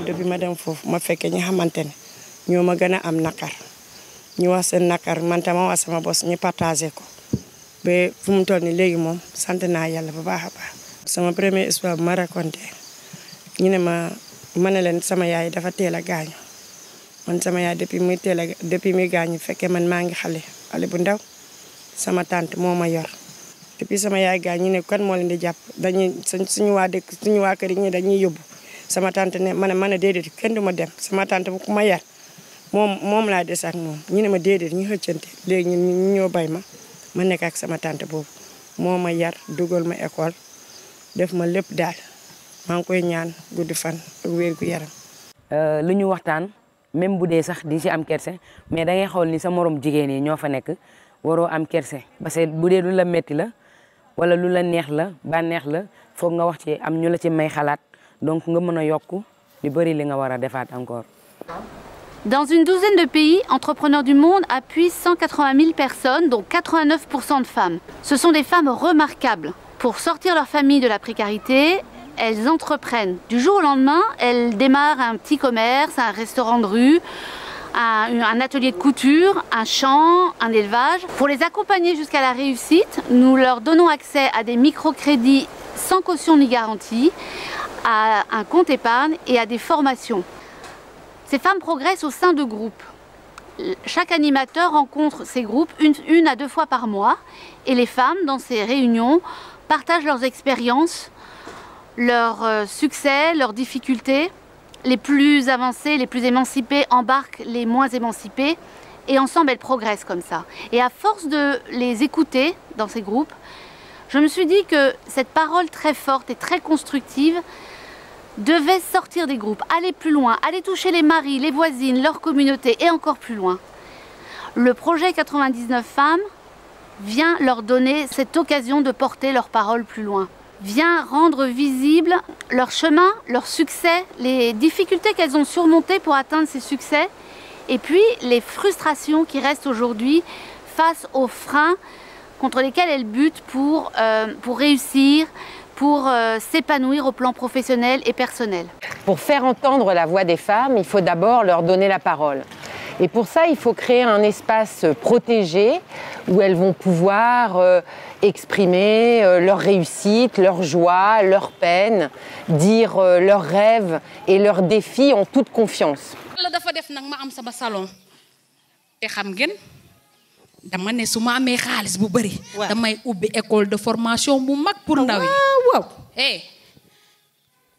depuis ma dem foofu ma fekkee ñi xamante ne ñoo ma gën a am nakar ñu wax seen nakar man tam ma wax sama bos ñu partagé ko ba fu mu toll nii léegi moom sant naa yàlla bu baax a baax. sama première histoire bu ma raconté ñu ne ma ne leen sama yaay dafa teel a gaañu man sama yaay depuis muy gaañu fekkee man maa ngi xale bu ndaw sama tante moo ma yor depuis sama yaay gaañ ñu ne kan moo leen di jàpp dañuy suñu waa dëkk suñu waa kër yi ñu dañuy yóbbu. sama tante ne ma ne déedéet kenn du ma dem sama tante bu ku ma yar moom laa des ak moom ñu ne ma déedéet ñu xëccante léegi ñu ñoo bay ma nekk ak sama tante boobu moo ma yar dugal ma école def ma lépp daal maa ngi koy ñaan guddi fan ak wér gu yaram. lu ñu waxtaan même bu dee sax di ci am kerse mais da ngay xool ni sa morom jigéen yi ñoo fa nekk waroo am kerse parce que bu dee lu la metti la wala lu la neex la bànneex la foog nga wax ci am ñu la ci may xalaat. Donc, nous avons encore. Dans une douzaine de pays, Entrepreneurs du Monde appuie 180 000 personnes, dont 89% de femmes. Ce sont des femmes remarquables. Pour sortir leur famille de la précarité, elles entreprennent. Du jour au lendemain, elles démarrent un petit commerce, un restaurant de rue, un atelier de couture, un champ, un élevage. Pour les accompagner jusqu'à la réussite, nous leur donnons accès à des microcrédits sans caution ni garantie, à un compte épargne et à des formations. Ces femmes progressent au sein de groupes. Chaque animateur rencontre ces groupes une à 2 fois par mois et les femmes, dans ces réunions, partagent leurs expériences, leurs succès, leurs difficultés. Les plus avancées, les plus émancipées embarquent les moins émancipées et ensemble elles progressent comme ça. Et à force de les écouter dans ces groupes, je me suis dit que cette parole très forte et très constructive devait sortir des groupes, aller plus loin, aller toucher les maris, les voisines, leur communauté et encore plus loin. Le projet 99 femmes vient leur donner cette occasion de porter leur parole plus loin, vient rendre visible leur chemin, leur succès, les difficultés qu'elles ont surmontées pour atteindre ces succès et puis les frustrations qui restent aujourd'hui face aux freins contre lesquels elles butent pour réussir, pour s'épanouir au plan professionnel et personnel. Pour faire entendre la voix des femmes, il faut d'abord leur donner la parole. Et pour ça, il faut créer un espace protégé où elles vont pouvoir exprimer leur réussite, leur joie, leur peine, dire leurs rêves et leurs défis en toute confiance. dama ne su ma amee xaalis bu bëri. damay ubbi école de formation bu mag pour ndaw yi. waaw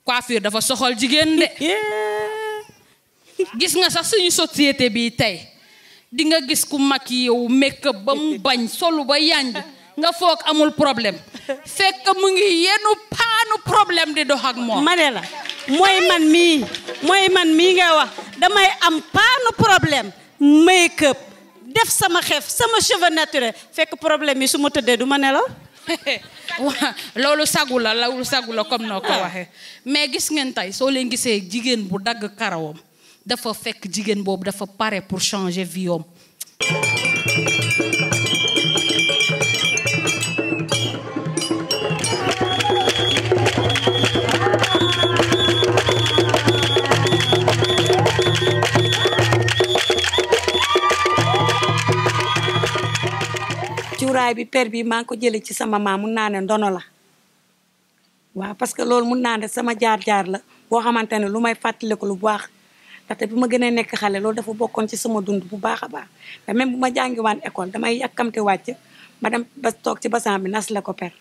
coiffure dafa soxal jigéen de. gis nga sax suñu société bi tey di nga gis ku mag yow make-up ba mu bañ solu ba yanj nga foog amul problème fekk mu ngi yenu paanu problème di dox ak moom. ma ne la mooy man mii nga wax damay am paanu problème make-up. def sama xef sama cheveux naturel fekk problème yi su ma tëddee du ma nelaw. loolu sagu la comme noo ko waxee mais gis ngeen tey soo leen gisee jigéen bu dagg karawam dafa fekk jigéen boobu dafa pare pour changer vie am. cuuraay bi per bi maa ngi ko jëlee ci sama maam mun naa ne ndono la waaw parce que loolu mun naa ne sama jaar-jaar la boo xamante ne lu may fàttaliku lu baax ndaxte bi ma gën a nekk xale loolu dafa bokkoon ci sama dund bu baax a baax te même bu ma jàngiwaan école damay yàkkamte wàcc ma dem ba toog ci basan bi nas la ko per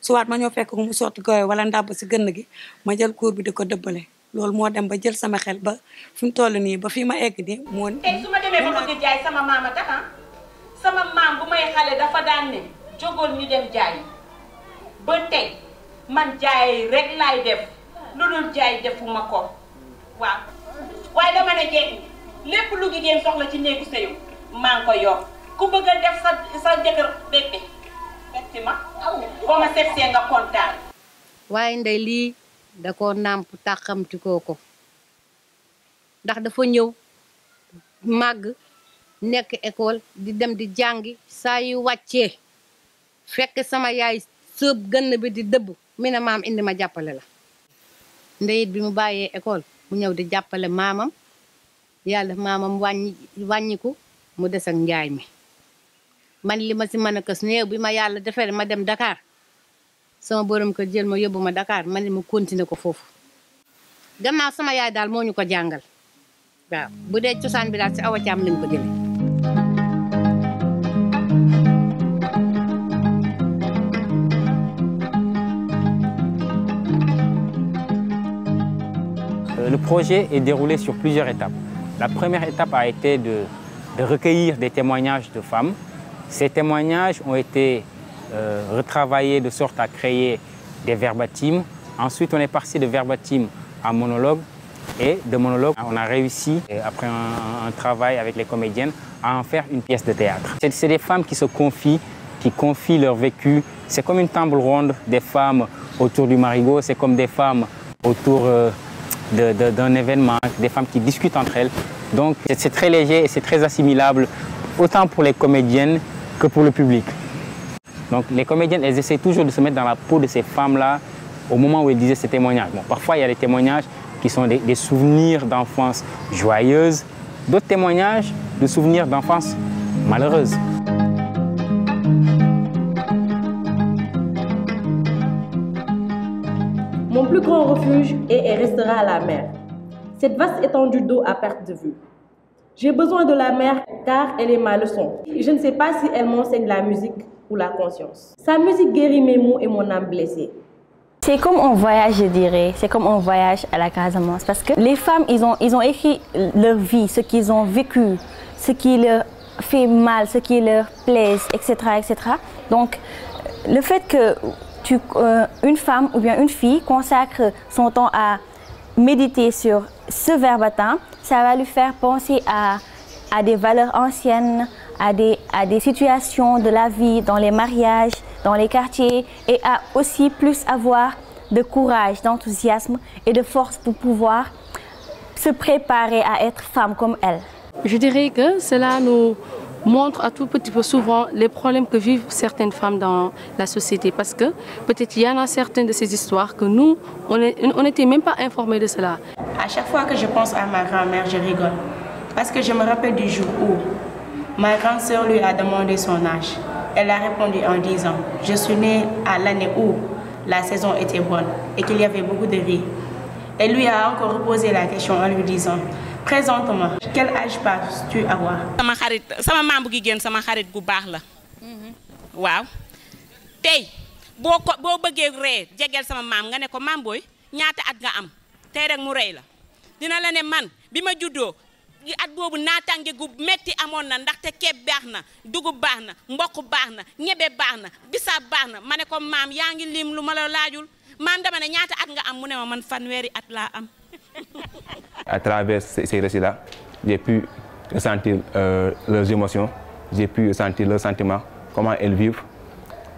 suwaat ma ñëw fekk mu sotti gooy wala ndàbb si gënn gi ma jël kuur bi di ko dëbbale loolu moo dem ba jël sama xel ba fi mu toll nii ba fi ma egg di moo tey su ma demee ba bëgg jaay sama maama tax sama maam bu may xale dafa daan ne jógoon ñu dem jaay ba tey man jaay rek laay def lu dul jaay defuma ko waaw waaye dama ne jeeg lépp lu jigéen soxla ci néegu sëyam maa ngi ko yor ku bëgg a def sa jëkkër bébé effectivement boo ma seetsee nga kontaan. waaye ndey lii da koo nàmp tàqamtikoo ko ndax dafa ñëw màgg nekk école di dem di jàngi saa yu wàccee fekk sama yaay sëb gën bi di dëbb mi ne maam indi ma jàppale la ndeyit bi mu bàyyee école mu ñëw di jàppale maamam yàlla maamam wàññiku mu des ak njaay mi man li ma si mën a kës néew bi ma yàlla defee ma dem Dakar sama borom ko jël ma yóbbu ma Dakar man li ma continuer ko foofu gannaaw sama yaay daal moo ñu ko jàngal waaw bu dee cosaan bi daal si Awa Thiam lañ ko jëlee. Le projet est déroulé sur plusieurs étapes. La première étape a été de recueillir des témoignages de femmes. Ces témoignages ont été retravaillés de sorte à créer des verbatims. Ensuite, on est passé de verbatim à monologue. Et de monologue, on a réussi, après un travail avec les comédiennes, à en faire une pièce de théâtre. C'est des femmes qui se confient, qui confient leur vécu. C'est comme une table ronde des femmes autour du marigot. C'est comme des femmes autour d'un événement, des femmes qui discutent entre elles. Donc c'est très léger et c'est très assimilable, autant pour les comédiennes que pour le public. Donc les comédiennes, elles essaient toujours de se mettre dans la peau de ces femmes-là au moment où elles disaient ces témoignages. Bon, parfois, il y a des témoignages qui sont des souvenirs d'enfance joyeuses, d'autres témoignages de souvenirs d'enfance malheureuses. Mon plus grand refuge est et restera la mer. Cette vaste étendue d'eau à perte de vue. J'ai besoin de la mer car elle est ma leçon. Je ne sais pas si elle m'enseigne la musique ou la conscience. Sa musique guérit mes maux et mon âme blessée. C'est comme un voyage, je dirais. C'est comme un voyage à la Casamance. Parce que les femmes, ils ont écrit leur vie, ce qu'ils ont vécu, ce qui leur fait mal, ce qui leur plaise, etc., etc. Donc, le fait que une femme ou bien une fille consacre son temps à méditer sur ce verbatim, ça va lui faire penser à des valeurs anciennes, à des situations de la vie, dans les mariages, dans les quartiers, et à aussi plus avoir de courage, d'enthousiasme et de force pour pouvoir se préparer à être femme comme elle. Je dirais que cela nous montre un tout petit peu souvent les problèmes que vivent certaines femmes dans la société, parce que peut-être il y en a certaines de ces histoires que nous, on n'était même pas informés de cela. À chaque fois que je pense à ma grand-mère, je rigole, parce que je me rappelle du jour où ma grande sœur lui a demandé son âge. Elle a répondu en disant « Je suis née à l'année où la saison était bonne et qu'il y avait beaucoup de riz. » Elle lui a encore reposé la question en lui disant « Présentement, quel âge penses-tu avoir ?» sama maam bu jigéen sama xarit gu baax la waaw tey boo bëggee ree jegeel sama maam nga ne ko maam booy ñaata at nga am tey rek mu rey la dina la ne man bi ma juddoo at boobu naataange gu metti amoon na ndaxte ceeb baax na dugub baax na mboq baax na ñebe baax na bisaab baax na ma ne ko maam yaa ngi lim lu ma la laajul maam dama ne ñaata at nga am mu ne ma man fanweeri at laa am. À travers ces récits-là, j'ai pu ressentir leurs émotions, j'ai pu ressentir leurs sentiments, comment elles vivent.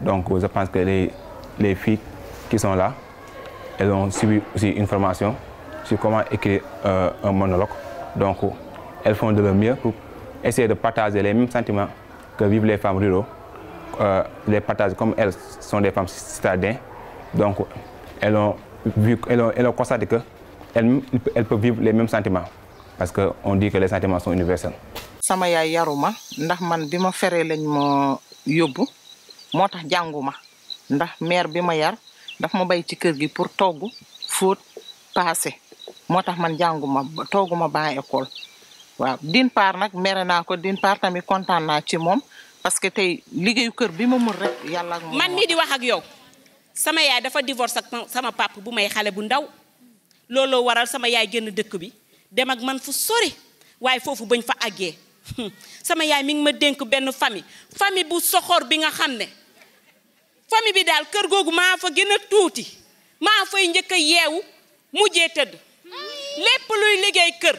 Donc je pense que les filles qui sont là, elles ont suivi aussi une formation sur comment écrire un monologue. Donc elles font de leur mieux pour essayer de partager les mêmes sentiments que vivent les femmes ruraux, les partager comme elles sont des femmes citadines. Donc elles ont constaté qu'elles peuvent vivre les mêmes sentiments parce qu'on dit que les sentiments sont universels. Sama yaay yaruma ndax man bima feree lañ ma yóbbu motax jànguma ndax mère bima yar daf ma bay ci kër gi pour togg fóot passé motax man jànguma togguma ba école waaw d'une part nag mere naa ko d'une part tamit kontaan naa ci moom parce que tey liggéeyu kër bi ma mën rek yàlla ak moom man mii di wax ak yow sama yaay dafa divorce ak sama papa bu may xale bu ndaw looloo waral sama yaay génn dëkk bi dem ak man fu sori waaye foofu bañ fa àggee sama yaay mi ngi ma dénk benn famille bu soxor bi nga xam ne famille bi daal kër googu maa fa gën a tuuti maa fay njëkk a yeewu mujjee tëdd lépp luy liggéey kër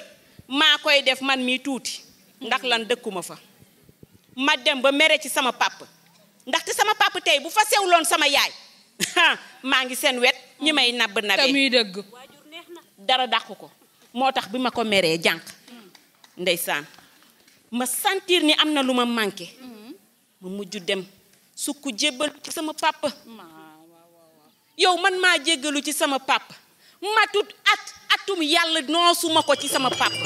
maa koy def man mii tuuti ndax lan dëkkuma fa ma dem ba mere ci sama papa ndaxte sama papa tey bu fa sewloon sama yaay maa ngi seen wet ñi may nabb nabee tamuy dëgg dara dàqu ko moo tax bi ma ko meree jànq ndeysaan ma sentir ni am na lu ma manqué ma mujj dem sukk jébbal ci sama papa yow man maa jéggalu ci sama papa matut atum yàlla noosuma ko ci sama papa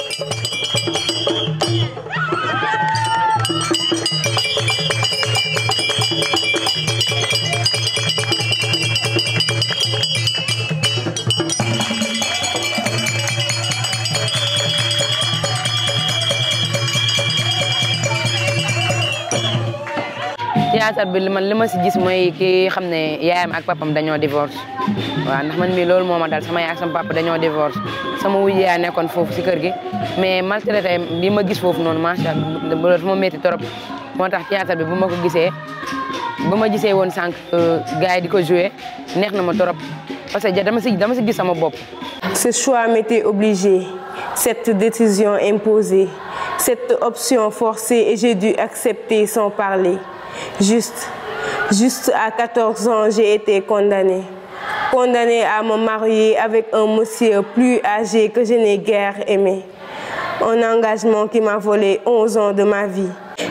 théâtre bi man li ma si gis mooy ki xam ne yaayam ak papam dañoo divorce waaw ndax man mii loolu moo ma dal sama yaay ak sama papa dañoo divorce sama wuy yaay nekkoon foofu si kër gi mais maltraité bi ma gis foofu noonu macha allah loolu ma métti trop moo tax théâtre bi bu ma ko gisee bu ma gisee woon sànq gars yi di ko joué neex na ma trop parce que dama si gis sama bopp. Ce choix m'était obligé, cette décision imposée, cette option forcée et j'ai dû accepter sans parler. Juste à 14 ans, j'ai été condamnée. Condamnée à me marier avec un monsieur plus âgé que je n'ai guère aimé. Un engagement qui m'a volé 11 ans de ma vie.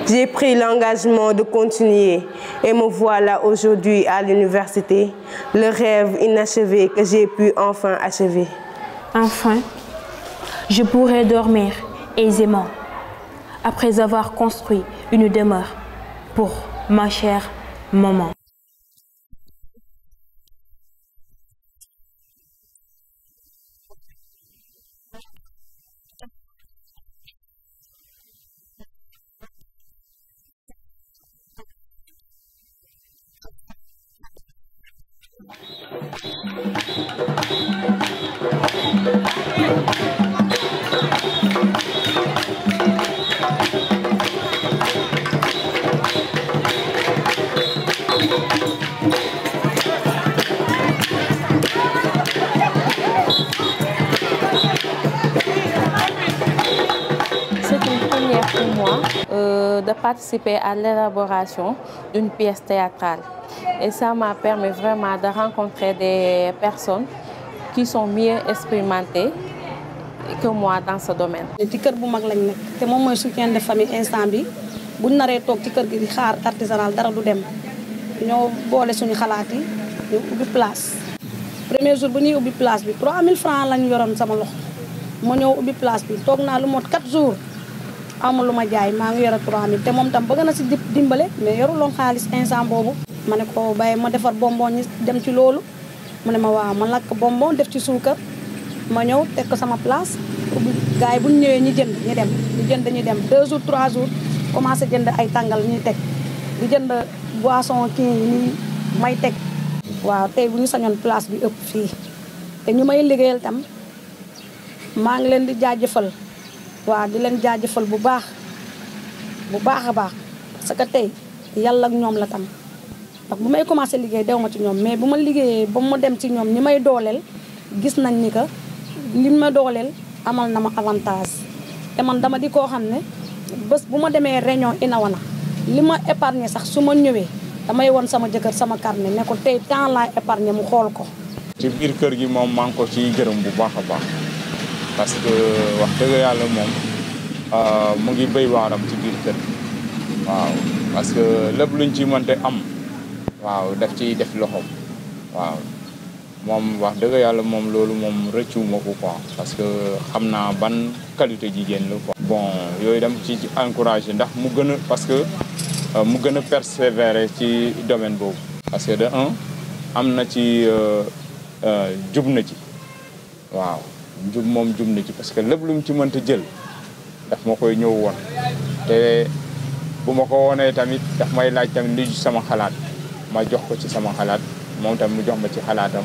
J'ai pris l'engagement de continuer et me voilà aujourd'hui à l'université, le rêve inachevé que j'ai pu enfin achever. Enfin, je pourrai dormir aisément après avoir construit une demeure pour ma chère maman. De participer à l'élaboration d'une pièce théâtrale. Et ça m'a permis vraiment de rencontrer des personnes qui sont mieux expérimentées que moi dans ce domaine. ci kër bu mag lañ nekk te moom mooy soutien de famille instant bi buñ naree toog ci kër gi di xaar artisanal dara du dem ñoo boole suñu xalaat yi ñu ubbi place. Premier jour bu ñuy ubbi place bi 3000 francs lañ yoroon sama loxo ma ñëw ubbi place bi toog naa lu mot 4 jours. amul lu ma jaay maa ngi yore 3000 te moom tam bëgg na si dimbale mais yoruloon xaalis instant boobu ma ne ko bàyyi ma defar bonbon ñi dem ci loolu mu ne ma waaw ma lakk bonbon def ci suukar ma ñëw teg ko sama place gars yi bu ñu ñëwee ñi jënd ñu dem ñu jënd ñu dem 2 jours 3 jours commencé jënd ay tàngal ñuy teg di jënd boisson kii nii may teg waaw tey bu ñu sañoon place bi ëpp fii te ñu may liggéeyal tam maa ngi leen di jaajëfal waaw di leen jaajëfal bu baax a baax parce que tey yàlla ak ñoom la tam ndax bu may commencé liggéey dew ma ci ñoom mais bu ma liggéeyee ba mu dem ci ñoom ñi may dooleel gis nañ ni que li ma dooleel amal na ma avantage te man dama di koo xam ne bés bu ma demee réunion Inawana li ma épargné sax su ma ñëwee damay won sama jëkkër sama carnet ne ko tey temps laa épargné mu xool ko. ci biir kër gi moom maa ngi ko ciy gërëm bu baax a baax. parce que wax dëgg yàlla moom mu ngi béy waaram ci biir kër waaw parce que lépp luñ ci mënte am waaw daf ciy def loxoom waaw moom wax dëgg yàlla moom loolu moom rëccuwuma ko quoi parce que xam naa ban qualité jigéen la quoi. bon yooyu dem ci encouragé ndax mu gën a parce que mu gën a persévérer ci domaine boobu. parce que de un am na ci jub na ci waaw. jub moom jub na ci parce que lépp lu mu ci mënta jël daf ma koy ñëw woon te bu ma ko wonee tamit daf may laaj tamit li sama xalaat ma jox ko ci sama xalaat moom tamit mu jox ma ci xalaatam.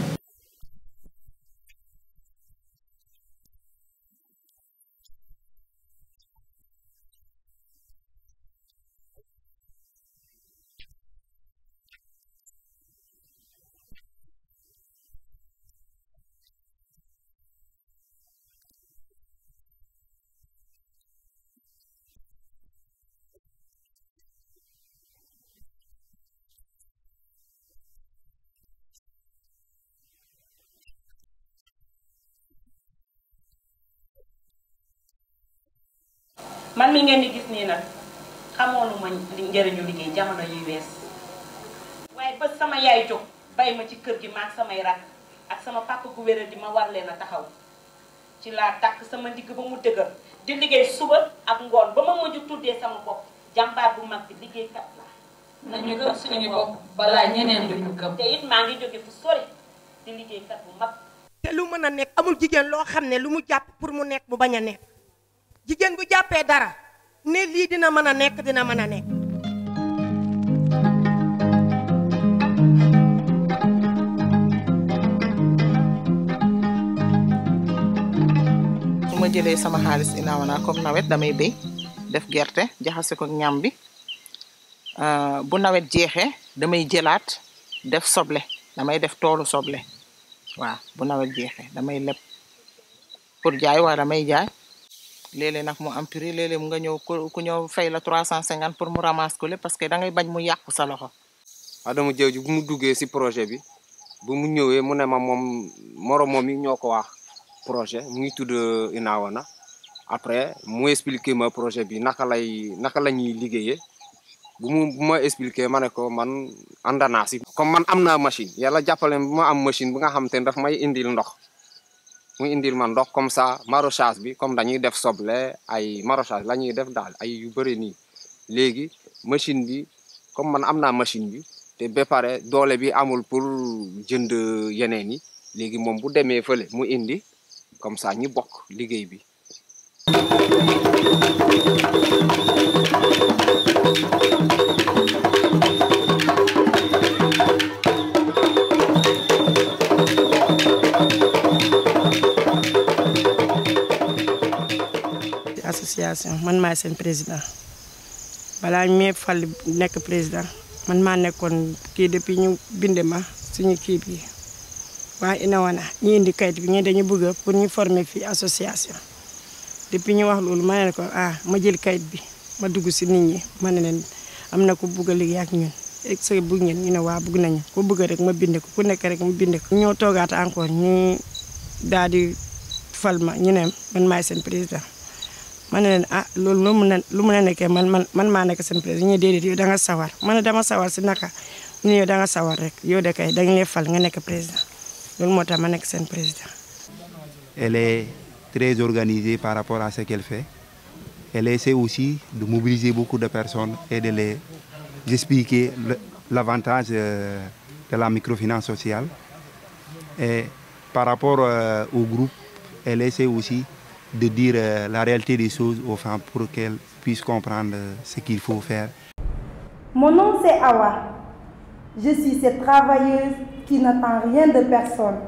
man mi ngeen di gis nii nag xamoonu ma njëriñu liggéey jamono yuy wees waaye ba sama yaay jóg bay ma ci kër gi maag samay rakk ak sama papa gu wéral di ma war leen a taxaw ci laa takk sama ndigg ba mu dëgër di liggéey suba ak ngoon ba ma mujj tuddee sama bopp jàmbaar bu mag bi liggéeykat la nañu gëm suñu bopp balaa ñeneen duñu gëm te it maa ngi jóge fu sori di liggéeykat bu mag. te lu mën a nekk amul jigéen loo xam ne lu mu jàpp pour mu nekk bu bañ a nekk jigéen bu jàppee dara ne lii dina mën a nekk dina mën a nekk. su ma jëlee sama xaalis inaawana comme nawet damay béy def gerte jaxase ko ñam bi bu nawet jeexee damay jëlaat def soble damay def toolu soble waaw bu nawet jeexee damay leb pour jaay waa damay jaay léeg-léeg nag mu am prix léeg-léeg nga ñëw ku ñëw fay la 350 pour mu ramasse ko lépp parce que da ngay bañ mu yàqu sa loxo. Adama Diédhiou bu mu duggee si projet bi bu mu ñëwee mu ne ma moom moromam yi ñoo ko wax projet mu ngi tudd Inawana après mu expliqué ma projet bi naka la ñuy liggéeyee bu ma expliqué ma ne ko man ànd naa si. comme man am naa machine yàlla jàppale bu ma am machine bi nga xam te ne daf may indil ndox mu indil ma ndox comme ça maraîchage bi comme dañuy def soble ay maraîchage la ñuy def daal ay yu bëri nii léegi machine bi comme man am naa machine bi te ba pare doole bi amul pour jënd yeneen yi léegi moom bu demee fële mu indi comme ça ñi bokk liggéey bi. association man maay seen président balaa ñu fal nekk président man maa nekkoon kii depuis ñu binde ma suñu kii bi waa Inawana ñu indi kayit bi ñu dañu bëgg pour ñu former fii association depuis ñu wax loolu ma ne ko ma jël kayit bi ma dugg si nit ñi ma ne leen am na ku bëgg a liggéey ak ñun est-ce que bëgg ngeen ñu ne waa bëgg nañu ku bëgg rek ma bind ko ku nekk rek ma bind ko. ñoo toogaat encore ñu daal di fal ma ñu ne man maay seen président. ma ne leen loolu lu mu ne nekkee man maa nekk seen président ñu déedéet yow da nga sawar ma ne dama sawar si naka ñu ne yow da nga sawar rek yow de kay dañ lay fal nga nekk président loolu moo tax ma nekk seen président. Elle est très organisée par rapport à ce qu'elle fait. Elle essaie aussi de mobiliser beaucoup de personnes et de les expliquer l'avantage de la microfinance sociale. Et par rapport au groupe, elle essaie aussi de dire la réalité des choses aux femmes pour qu'elles puissent comprendre ce qu'il faut faire. Mon nom c'est Awa. Je suis cette travailleuse qui n'attend rien de personne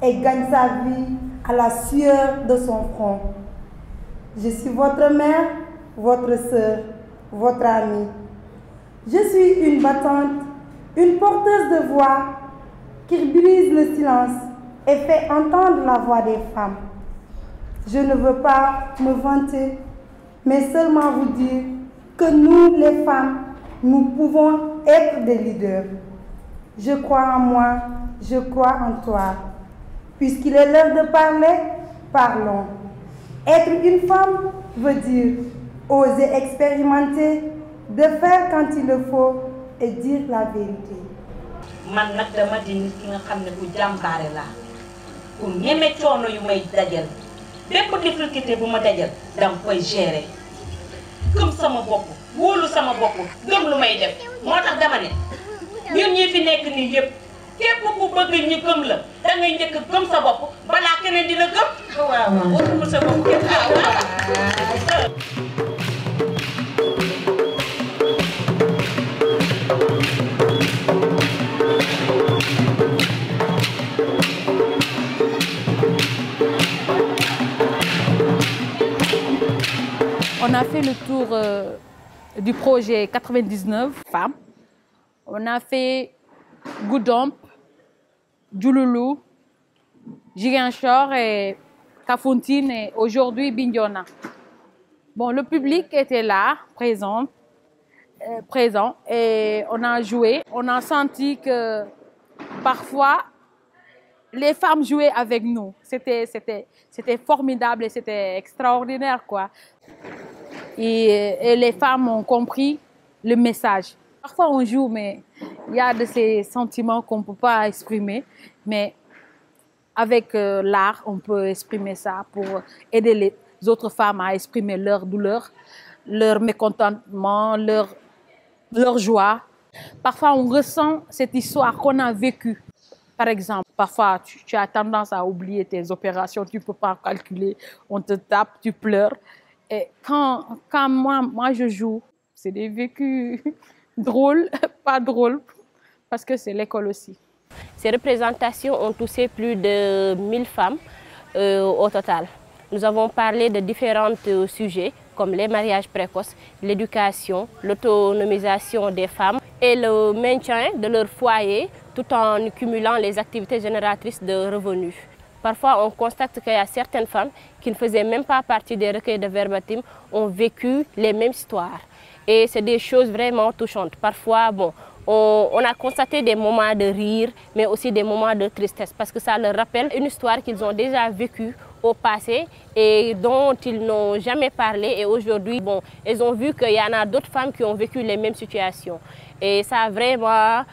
et gagne sa vie à la sueur de son front. Je suis votre mère, votre sœur, votre amie. Je suis une battante, une porteuse de voix qui brise le silence et fait entendre la voix des femmes. Je ne veux pas me vanter, mais seulement vous dire que nous, les femmes, nous pouvons être des leaders. Je crois en moi, je crois en toi. Puisqu'il est l'heure de parler, parlons. Être une femme veut dire oser expérimenter, de faire quand il le faut et dire la vérité. man nag dama di nit ki nga xam ne ku jàmbaare laa ku ñeme coono yu may dajal bépp difficulté bu ma dajal danga koy gérer gëm sama bopp wóolu sama bopp gëm lu may def moo tax dama ne ñun ñi fi nekk nii yëpp képp ku bëgg ñu gëm la dangay njëkk gëm sa bopp balaa keneen dina gëm. waaw wóolu sa bopp képp On a fait le tour du projet 99 femmes. On a fait Goudomp, Diouloulou, Ziguinchor et Kafountine et aujourd'hui Bignona. Bon, le public était là, présent et on a joué. On a senti que parfois les femmes jouaient avec nous. C'était formidable et c'était extraordinaire, quoi. et les femmes ont compris le message. Parfois on joue, mais il y a de ces sentiments qu'on ne peut pas exprimer. Mais avec l'art, on peut exprimer ça pour aider les autres femmes à exprimer leur douleur, leur mécontentement, leur joie. Parfois, on ressent cette histoire qu'on a vécue. Par exemple, parfois, tu as tendance à oublier tes opérations, tu ne peux pas calculer, on te tape, tu pleures. Et quand moi je joue, c'est des vécus drôles, pas drôles, parce que c'est l'école aussi. Ces représentations ont touché plus de 1000 femmes au total. Nous avons parlé de différents sujets comme les mariages précoces, l'éducation, l'autonomisation des femmes et le maintien de leur foyer tout en cumulant les activités génératrices de revenus. Parfois, on constate qu'il y a certaines femmes qui ne faisaient même pas partie des recueils de verbatim ont vécu les mêmes histoires. Et c'est des choses vraiment touchantes. Parfois, bon, on a constaté des moments de rire, mais aussi des moments de tristesse, parce que ça leur rappelle une histoire qu'ils ont déjà vécue au passé et dont ils n'ont jamais parlé. Et aujourd'hui, bon, ils ont vu qu'il y en a d'autres femmes qui ont vécu les mêmes situations. Et ça a vraiment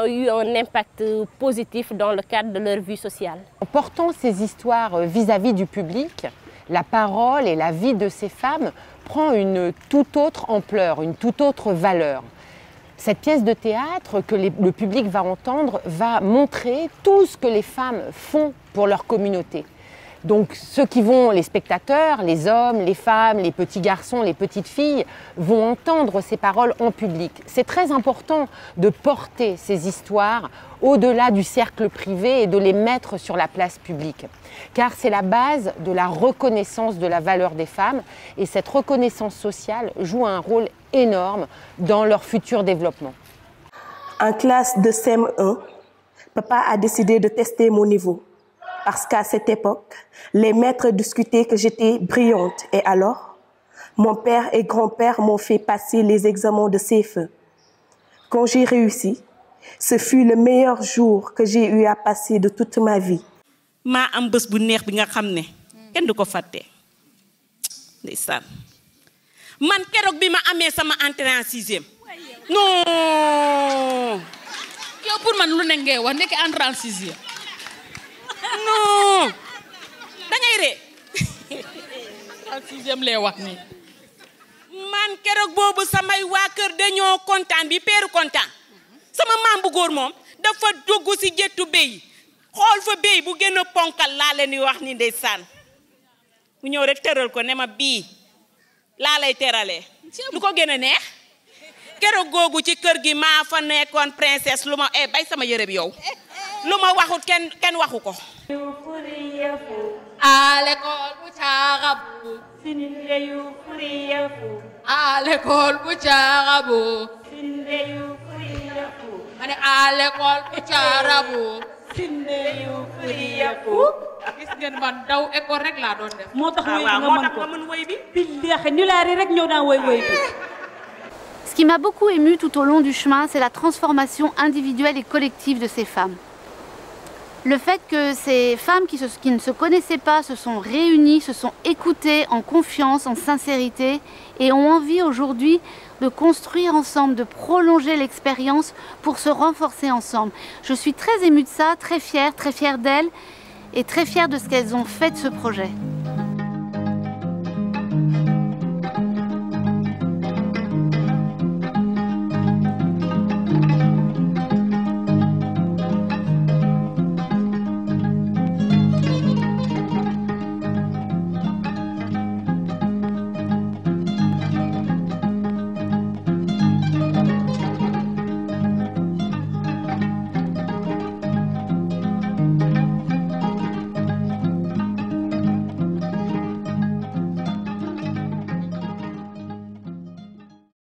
eu un impact positif dans le cadre de leur vie sociale. En portant ces histoires vis-à-vis du public, la parole et la vie de ces femmes prend une toute autre ampleur, une toute autre valeur. Cette pièce de théâtre que le public va entendre va montrer tout ce que les femmes font pour leur communauté. Donc ceux qui vont, les spectateurs, les hommes, les femmes, les petits garçons, les petites filles, vont entendre ces paroles en public. C'est très important de porter ces histoires au-delà du cercle privé et de les mettre sur la place publique. Car c'est la base de la reconnaissance de la valeur des femmes et cette reconnaissance sociale joue un rôle énorme dans leur futur développement. En classe de CM1, papa a décidé de tester mon niveau. Parce qu'à cette époque, les maîtres discutaient que j'étais brillante. Et alors, mon père et grand-père m'ont fait passer les examens de CFE. Quand j'ai réussi, ce fut le meilleur jour que j'ai eu à passer de toute ma vie. Ma am bés bu neex bi nga xamné kenn du ko faté. Ndeysaan. Man kérok bi ma amé sama entrée en 6e. Non. Yo pour man lu ne ngay wax nek entrée en 6e. Non. Da ngay ré. En 6e lay wax ni. Man kérok bobu samay wa kër dañoo contane bi péru contane. Sama maam bu góor moom dafa dugg ci jettu béy xool fa béy bu gën a ponkal laa leen di wax ni ndeysaan mu ñëw rek tëral ko ne ma bii laa lay teralee lu ko gën a neex keroog googu ci kër gi maa fa nekkoon princesse lu ma bay sama yére bi yow lu ma waxut kenn waxu ko à l'école bu caarabu sinde yu furiyafu à l'école bu caarabu sinde yu furiyafu mane à l'école bu caarabu sinde yu furiyafu gis ngeen man daw école rek laa doon def moo tax nga mën woy bi billahi ñu laari rek ñëw daan woy bi. Ce qui m'a beaucoup émue tout au long du chemin, c'est la transformation individuelle et collective de ces femmes. Le fait que ces femmes qui ne se connaissaient pas se sont réunies, se sont écoutées en confiance, en sincérité et ont envie aujourd'hui de construire ensemble, de prolonger l'expérience pour se renforcer ensemble. Je suis très émue de ça, très fière d'elles et très fière de ce qu'elles ont fait de ce projet.